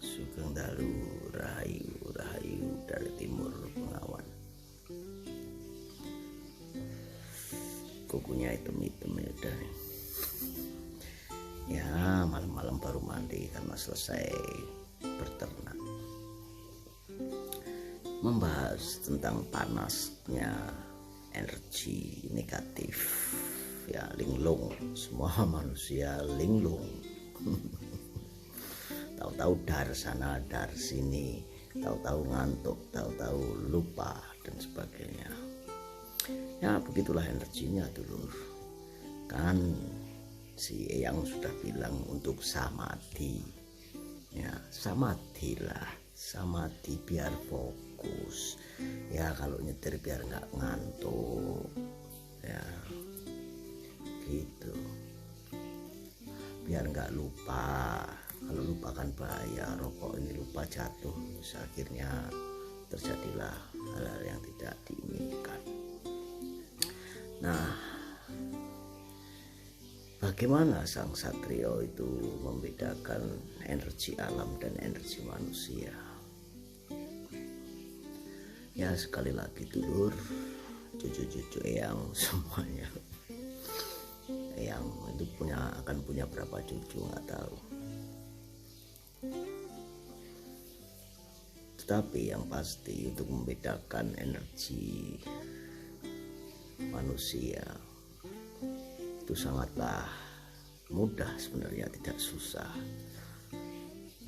Sugeng Dalu Rahayu Rahayu dari Timur Bengawan. Kukunya hitam-hitam ya udah nih. Ya malam-malam baru mandi karena selesai berternak. Membahas tentang panasnya energi negatif. Ya linglung, semua manusia linglung. Tahu-tahu dar sana dar sini, tahu-tahu ngantuk, tahu-tahu lupa dan sebagainya. Ya begitulah energinya dulur. Kan si Eyang sudah bilang untuk samadhi. Ya samadhilah, samadhi biar fokus. Ya kalau nyetir biar nggak ngantuk. Ya gitu. Biar nggak lupa. Kalau lupa kan bahaya, rokok ini lupa jatuh, akhirnya terjadilah hal-hal yang tidak diinginkan. Nah, bagaimana sang satrio itu membedakan energi alam dan energi manusia? Ya sekali lagi dulur, cucu-cucu yang semuanya, yang itu akan punya berapa cucu nggak tahu. Tetapi yang pasti untuk membedakan energi manusia itu sangatlah mudah sebenarnya, tidak susah.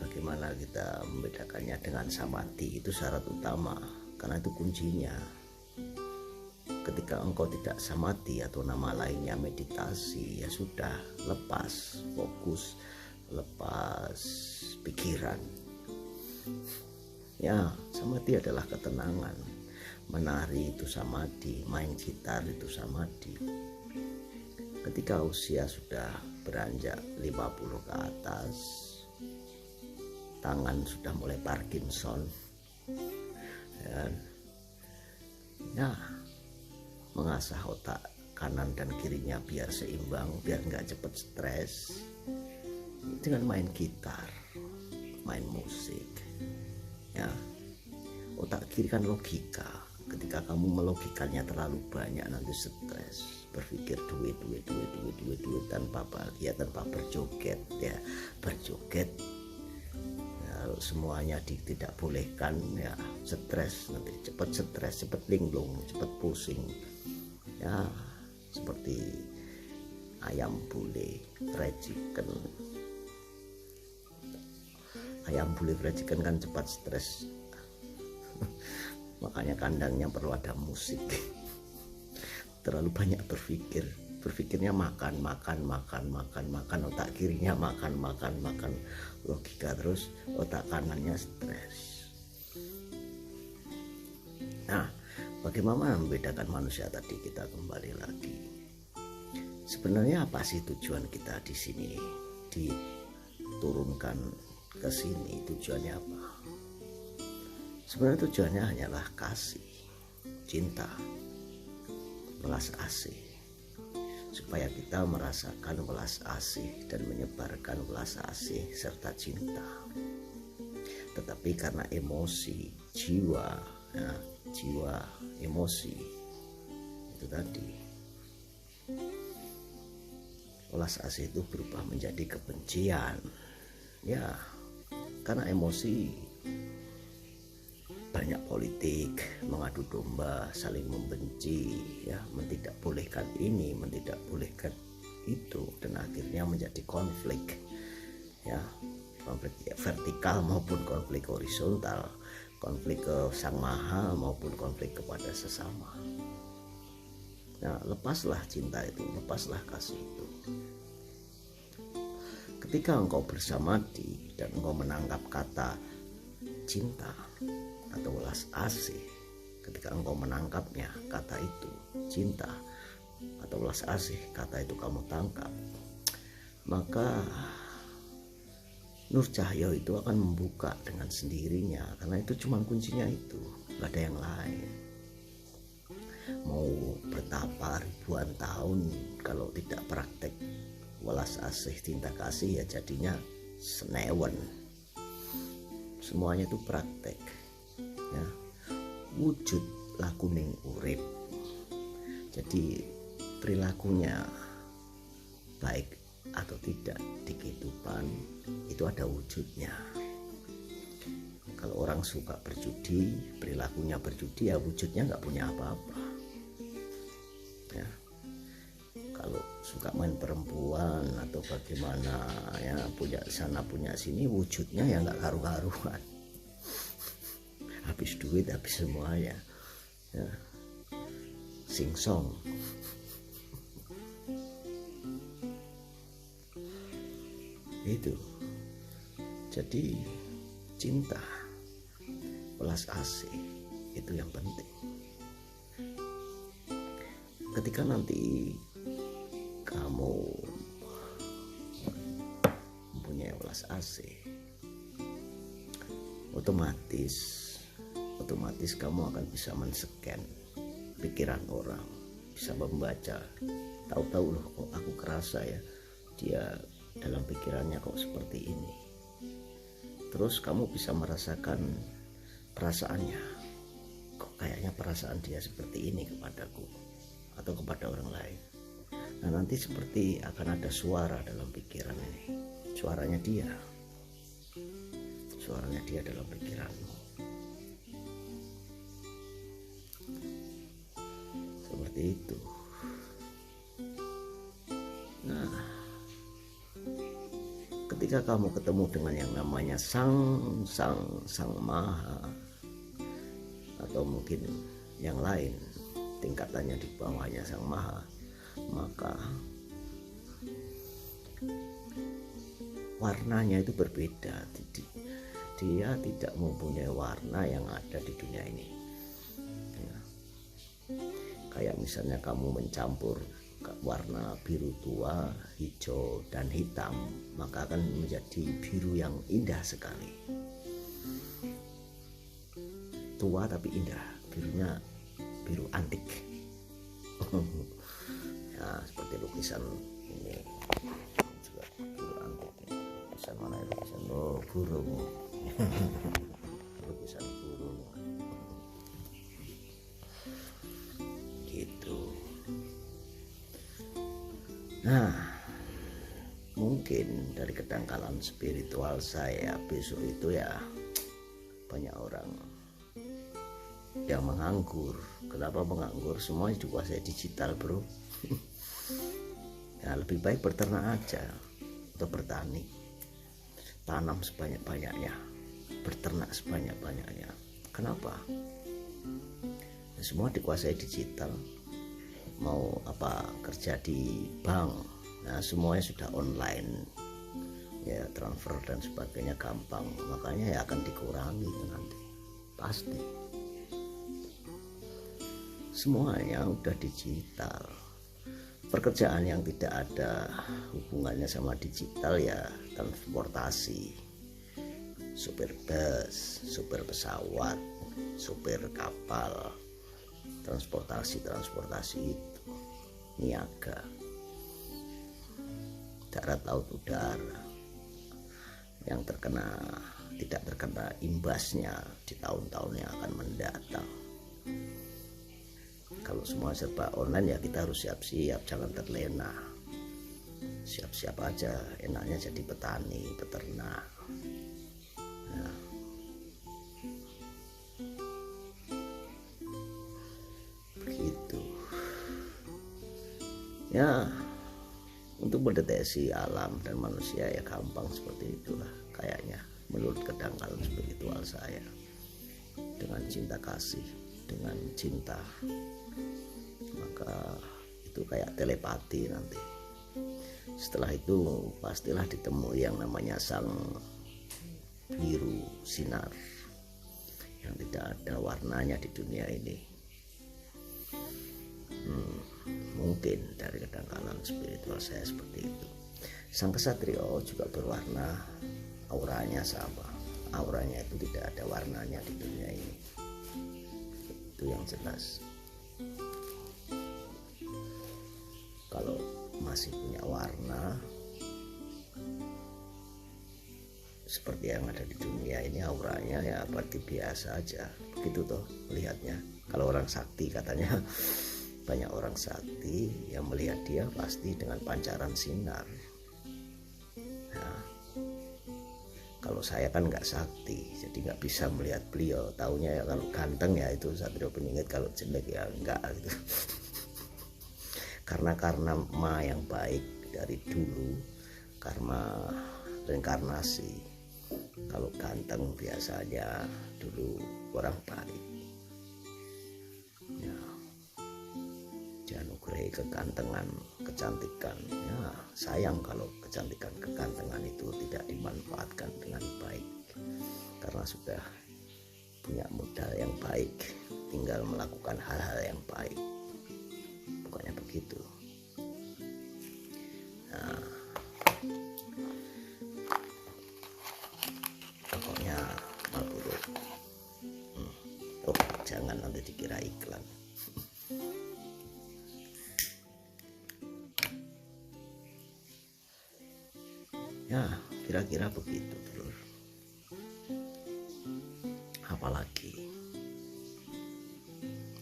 Bagaimana kita membedakannya dengan samadhi itu syarat utama, karena itu kuncinya. Ketika engkau tidak samadhi atau nama lainnya meditasi, ya sudah, lepas fokus, lepas pikiran. Ya, samadhi adalah ketenangan. Menari itu samadhi, main gitar itu samadhi. Ketika usia sudah beranjak 50 ke atas, tangan sudah mulai Parkinson, ya, mengasah otak kanan dan kirinya biar seimbang, biar nggak cepat stres, dengan main gitar, main musik. Ya, otak kiri kan logika. Ketika kamu melogikannya terlalu banyak nanti stres, berpikir duit tanpa bahagia, tanpa berjoget. Ya berjoget, ya, semuanya tidak bolehkan, ya stres, nanti cepat stres, cepat linglung, cepat pusing. Ya seperti ayam bule fried chicken. Ayam bule fried chicken kan cepat stres. Makanya kandangnya perlu ada musik. Terlalu banyak berpikirnya makan, otak kirinya makan, logika terus, otak kanannya stres. Nah, bagaimana membedakan manusia tadi? Kita kembali lagi. Sebenarnya apa sih tujuan kita di sini? Diturunkan ke sini tujuannya apa? Sebenarnya tujuannya hanyalah kasih, cinta, belas asih, supaya kita merasakan belas asih dan menyebarkan belas asih serta cinta. Tetapi karena emosi, jiwa, ya, jiwa emosi itu tadi, belas asih itu berubah menjadi kebencian. Ya, karena emosi, banyak politik, mengadu domba, saling membenci, ya, mentidakbolehkan ini, mentidakbolehkan itu, dan akhirnya menjadi konflik, ya, konflik ya, vertikal maupun konflik horizontal, konflik ke Sang Maha maupun konflik kepada sesama. Nah, lepaslah cinta itu, lepaslah kasih itu. Ketika engkau bersamadhi dan engkau menangkap kata cinta atau belas asih, ketika engkau menangkapnya, kata itu cinta atau belas asih, kata itu kamu tangkap, maka nur cahaya itu akan membuka dengan sendirinya, karena itu cuma kuncinya itu, gak ada yang lain. Mau bertapa ribuan tahun kalau tidak praktek welas asih cinta kasih, ya jadinya senewen, semuanya itu praktek ya, wujud lakuning urip. Jadi perilakunya baik atau tidak di kehidupan itu ada wujudnya. Kalau orang suka berjudi, perilakunya berjudi, ya wujudnya nggak punya apa-apa ya. Kalau suka main perempuan atau bagaimana ya, punya sana punya sini, wujudnya ya nggak karu-karuan, habis duit habis semuanya ya, singsong. Itu jadi cinta belas asih itu yang penting. Ketika nanti kamu mempunyai belas asih, otomatis kamu akan bisa men-scan pikiran orang, bisa membaca, tahu-tahu loh kok aku kerasa ya dia dalam pikirannya kok seperti ini. Terus kamu bisa merasakan perasaannya, kok kayaknya perasaan dia seperti ini kepadaku atau kepada orang lain. Nah nanti seperti akan ada suara dalam pikiran ini, suaranya dia dalam pikiranmu. Seperti itu. Nah, ketika kamu ketemu dengan yang namanya sang maha, atau mungkin yang lain tingkatannya di bawahnya sang maha, maka warnanya itu berbeda. Dia tidak mempunyai warna yang ada di dunia ini ya. Kayak misalnya kamu mencampur warna biru tua, hijau, dan hitam, maka akan menjadi biru yang indah sekali. Tua tapi indah, birunya biru antik. Ya seperti lukisan ini juga biru antik. Lukisan mana ya, lukisan burung. Lukisan burung gitu. Nah, mungkin dari kedangkalan spiritual saya besok itu ya, banyak orang yang menganggur. Kenapa menganggur? Semuanya dikuasai digital, bro. Ya lebih baik berternak aja atau bertani, tanam sebanyak-banyaknya, berternak sebanyak-banyaknya. Kenapa? Ya, semua dikuasai digital. Mau apa, kerja di bank, nah semuanya sudah online ya, transfer dan sebagainya gampang, makanya ya akan dikurangi itu nanti pasti. Semuanya udah digital. Pekerjaan yang tidak ada hubungannya sama digital ya transportasi, supir bus, supir pesawat, supir kapal, transportasi itu, niaga, darat, laut, udara, yang tidak terkena imbasnya di tahun-tahun yang akan mendatang. Kalau semua serba online ya kita harus siap-siap, jangan terlena. Siap-siap aja, enaknya jadi petani, peternak. Nah, begitu. Ya, untuk mendeteksi alam dan manusia ya gampang seperti itulah kayaknya, menurut kedangkalan spiritual saya. Dengan cinta kasih, dengan cinta, maka itu kayak telepati nanti. Setelah itu pastilah ditemui yang namanya sang biru sinar yang tidak ada warnanya di dunia ini. Mungkin dari kedangkalan spiritual saya seperti itu. Sang kesatrio juga berwarna, auranya sama. Auranya itu tidak ada warnanya di dunia ini. Itu yang jelas. Kalau masih punya warna, seperti yang ada di dunia ini, auranya ya berarti biasa aja, begitu toh melihatnya. Kalau orang sakti katanya banyak orang sakti yang melihat dia pasti dengan pancaran sinar. Nah, kalau saya kan nggak sakti, jadi nggak bisa melihat beliau. Taunya ya kalau ganteng ya itu Satrio Beninggit, kalau jelek ya enggak gitu. karena karma yang baik dari dulu, karma reinkarnasi. Kalau ganteng biasanya dulu orang baik ya, dianugerahi kegantengan, kecantikan ya. Sayang kalau kecantikan, kegantengan itu tidak dimanfaatkan dengan baik, karena sudah punya modal yang baik, tinggal melakukan hal-hal yang baik, bukannya begitu. Nah, pokoknya Marlboro. Oh, jangan nanti dikira iklan. Ya, kira-kira begitu, Bro. Apalagi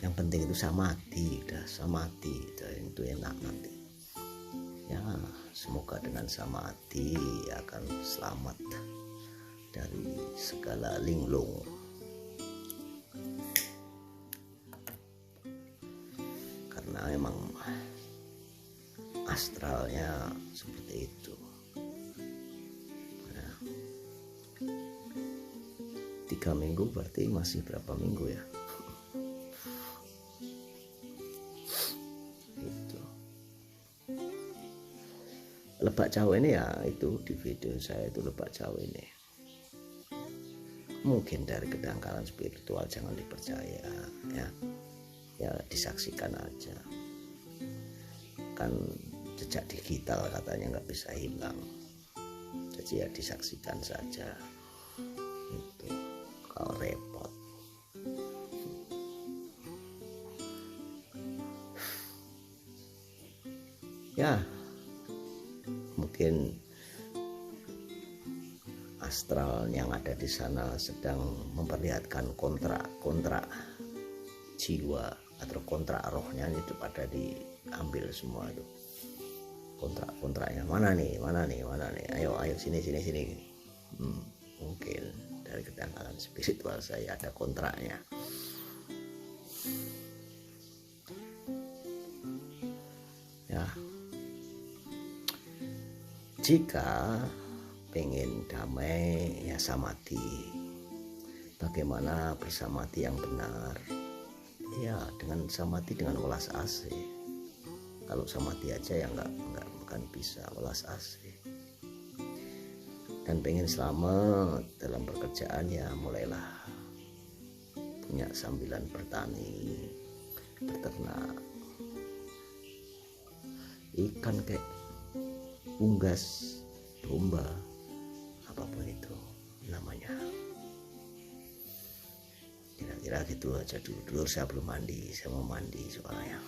yang penting itu samadhi, udah samadhi, itu enak nanti. Ya, semoga dengan samadhi akan selamat dari segala linglung. Karena emang astralnya seperti itu. Nah, 3 minggu berarti masih berapa minggu ya? Lebak Cawe ini ya, itu di video saya itu Lebak Cawe ini mungkin dari kedangkalan spiritual, jangan dipercaya ya, ya disaksikan aja, kan jejak digital katanya nggak bisa hilang, jadi ya disaksikan saja itu, kalau repot. Ya mungkin astral yang ada di sana sedang memperlihatkan kontrak jiwa atau kontrak rohnya itu pada diambil semua itu. Kontraknya mana nih, ayo sini. Mungkin dari kedangkalan spiritual saya ada kontraknya. Ya, jika pengen damai ya samadhi. Bagaimana bersamadhi yang benar? Ya dengan samadhi, dengan welas asih. Kalau samadhi aja ya nggak bukan bisa, welas asih. Dan pengen selamat dalam pekerjaan ya mulailah punya sambilan bertani, beternak ikan kayak unggas, domba, apapun itu namanya. Kira-kira gitu aja dulu. Saya belum mandi, saya mau mandi soalnya.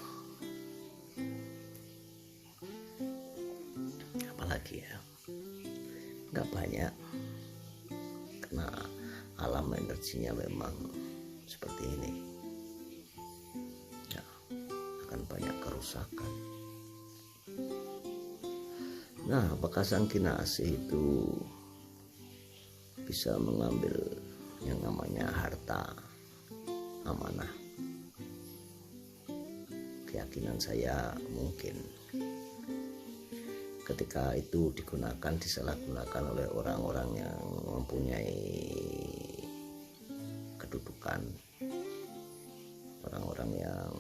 Apalagi ya, nggak banyak, karena alam energinya memang seperti ini ya, akan banyak kerusakan. Nah, apakah Sang Kinasih itu bisa mengambil yang namanya harta amanah? Keyakinan saya mungkin. Ketika itu digunakan, disalahgunakan oleh orang-orang yang mempunyai kedudukan, orang-orang yang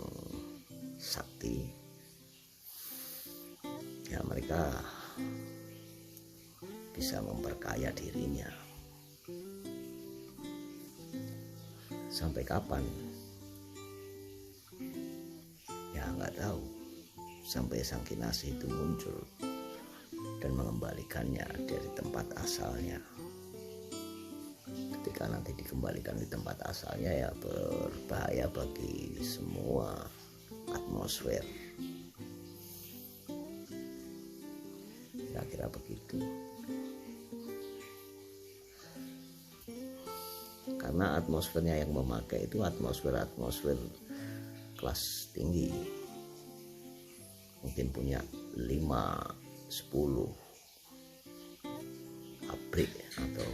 sakti, ya mereka bisa memperkaya dirinya. Sampai kapan? Ya nggak tahu. Sampai Sang Kinasih itu muncul dan mengembalikannya dari tempat asalnya. Ketika nanti dikembalikan di tempat asalnya ya berbahaya bagi semua atmosfer. Kira-kira begitu. karena atmosfernya yang memakai itu atmosfer kelas tinggi, mungkin punya 5-10 pabrik atau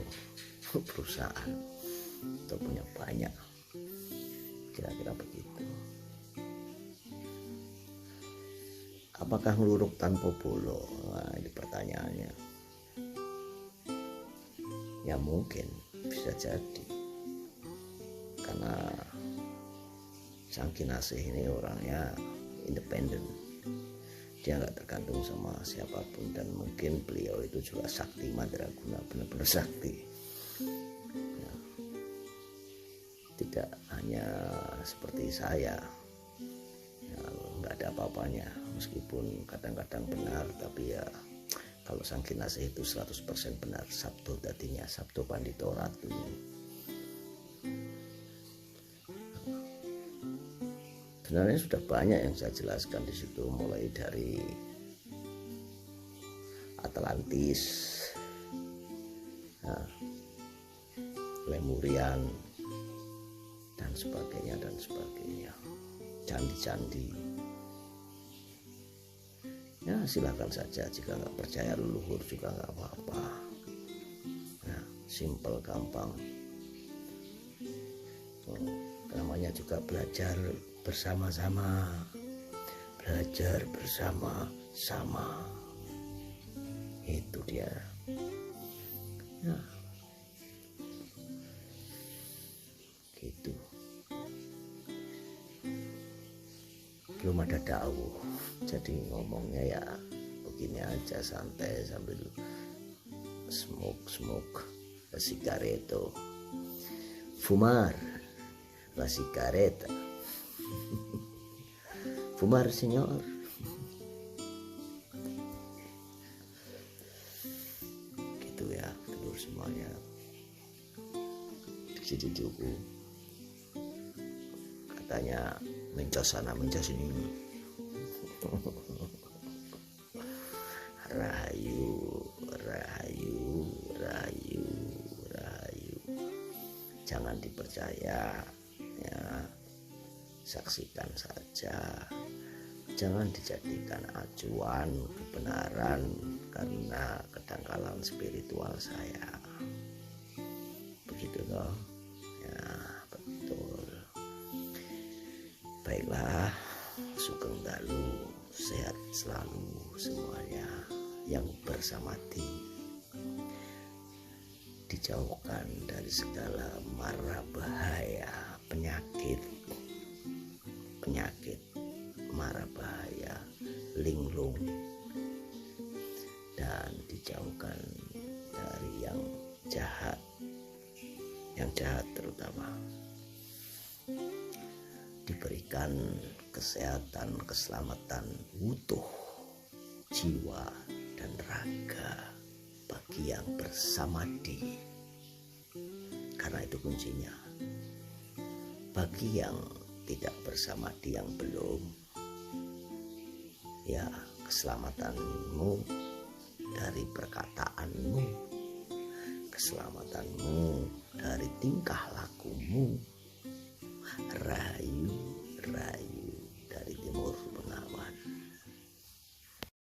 perusahaan, atau punya banyak, kira-kira begitu. Apakah ngeluruk tanpa bolo? Nah, ini pertanyaannya. Ya mungkin, bisa jadi, karena Sang Kinasih ini orangnya independen, dia nggak tergantung sama siapapun, dan mungkin beliau itu juga sakti mandraguna, benar-benar sakti ya, tidak hanya seperti saya ya, nggak ada apa-apanya, meskipun kadang-kadang benar, tapi ya kalau Sang Kinasih itu 100% benar. Sabdo tadinya, Sabdo Pandito Ratu. Sebenarnya sudah banyak yang saya jelaskan di situ, mulai dari Atlantis, nah, Lemurian, dan sebagainya, candi-candi. Ya silakan saja, jika nggak percaya leluhur juga nggak apa-apa. Nah, simple, gampang. Namanya juga belajar bersama-sama, belajar bersama-sama, itu dia ya, gitu. Belum ada dawuh, jadi ngomongnya ya begini aja, santai sambil smoke sigareto, fumar la sigareta. Fumar senyor. Gitu ya, telur semuanya. Di cucuku katanya mencos sana mencos ini. Rahayu, rahayu, rahayu, rahayu. Jangan dipercaya ya, saksikan saja, jangan dijadikan acuan kebenaran, karena kedangkalan spiritual saya, begitu toh ya, betul. Baiklah, sugeng dalu, sehat selalu semuanya, yang bersamadi dijauhkan dari segala mara bahaya, penyakit mara bahaya, linglung, dan dijauhkan dari yang jahat terutama. Diberikan kesehatan, keselamatan utuh jiwa dan raga bagi yang bersamadi, karena itu kuncinya. Bagi yang tidak bersamadi, yang belum, ya keselamatanmu dari perkataanmu, keselamatanmu dari tingkah lakumu. Rayu dari timur